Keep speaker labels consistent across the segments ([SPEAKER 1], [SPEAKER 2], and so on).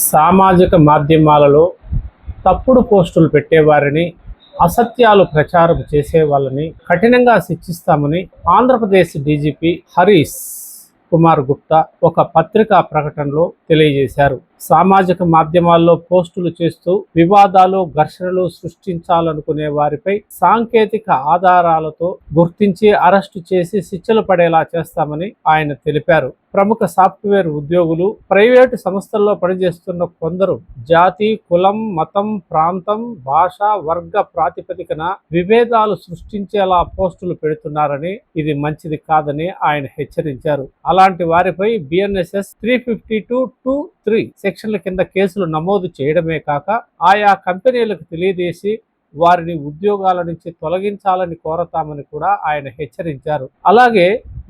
[SPEAKER 1] సామాజిక మాధ్యమాలలో తప్పుడు పోస్టులు పెట్టేవారిని, అసత్యాలు ప్రచారం చేసే వాళ్ళని కఠినంగా శిక్షిస్తామని ఆంధ్రప్రదేశ్ డీజీపీ హరీష్ కుమార్ గుప్తా ఒక పత్రికా ప్రకటనలో తెలియజేశారు. సామాజిక మాధ్యమాల్లో పోస్టులు చేస్తూ వివాదాలు, ఘర్షణలు సృష్టించాలనుకునే వారిపై సాంకేతిక ఆధారాలతో గుర్తించి అరెస్టు చేసి శిక్షలు పడేలా చేస్తామని ఆయన తెలిపారు. ప్రముఖ సాఫ్ట్వేర్ ఉద్యోగులు, ప్రైవేటు సంస్థల్లో పనిచేస్తున్న కొందరు జాతి, కులం, మతం, ప్రాంతం, భాష, వర్గ ప్రాతిపదికన విభేదాలు సృష్టించేలా పోస్టులు పెడుతున్నారని, ఇది మంచిది కాదని ఆయన హెచ్చరించారు. అలాంటి వారిపై బిఎన్ఎస్ఎస్ 352(2)(3) సెక్షన్ల కింద కేసులు నమోదు చేయడమే కాక ఆయా కంపెనీలకు తెలియజేసి వారిని ఉద్యోగాల నుంచి తొలగించాలని కోరతామని కూడా ఆయన హెచ్చరించారు. అలాగే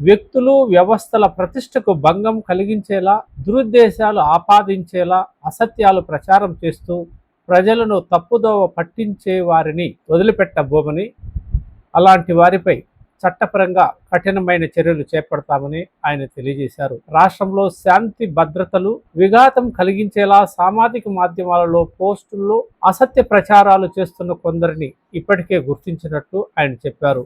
[SPEAKER 1] వ్యక్తులు, వ్యవస్థల ప్రతిష్టకు భంగం కలిగించేలా, దురుద్దేశాలు ఆపాదించేలా అసత్యాలు ప్రచారం చేస్తూ ప్రజలను తప్పుదోవ పట్టించే వారిని వదిలిపెట్టబోమని, అలాంటి వారిపై చట్టపరంగా కఠినమైన చర్యలు చేపడతామని ఆయన తెలియజేశారు. రాష్ట్రంలో శాంతి భద్రతలు విఘాతం కలిగించేలా సామాజిక మాధ్యమాలలో పోస్టుల్లో అసత్య ప్రచారాలు చేస్తున్న కొందరిని ఇప్పటికే గుర్తించినట్టు ఆయన చెప్పారు.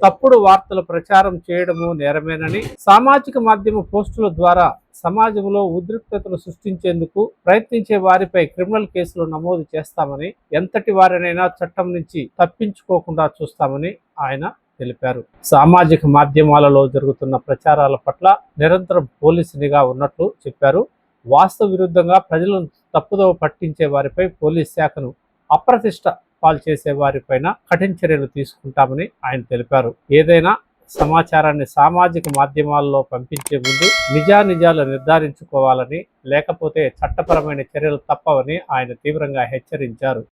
[SPEAKER 1] తప్పుడు వార్తలు ప్రచారం చేయడము నేరమేనని, సామాజిక మాధ్యమ పోస్టుల ద్వారా సమాజంలో ఉద్రిక్తతలు సృష్టించేందుకు ప్రయత్నించే వారిపై క్రిమినల్ కేసులు నమోదు చేస్తామని, ఎంతటి వారినైనా చట్టం నుంచి తప్పించుకోకుండా చూస్తామని ఆయన తెలిపారు. సామాజిక మాధ్యమాలలో జరుగుతున్న ప్రచారాల పట్ల నిరంతరం పోలీసు నిఘా ఉన్నట్లు చెప్పారు. వాస్తవ విరుద్ధంగా ప్రజలను తప్పుదోవ పట్టించే వారిపై పోలీస్ శాఖను అప్రతిష్ట పాలు చేసే వారిపైన కఠిన చర్యలు తీసుకుంటామని ఆయన తెలిపారు. ఏదైనా సమాచారాన్ని సామాజిక మాధ్యమాల్లో పంపించే ముందు నిజానిజాలు నిర్ధారించుకోవాలని, లేకపోతే చట్టపరమైన చర్యలు తప్పవని ఆయన తీవ్రంగా హెచ్చరించారు.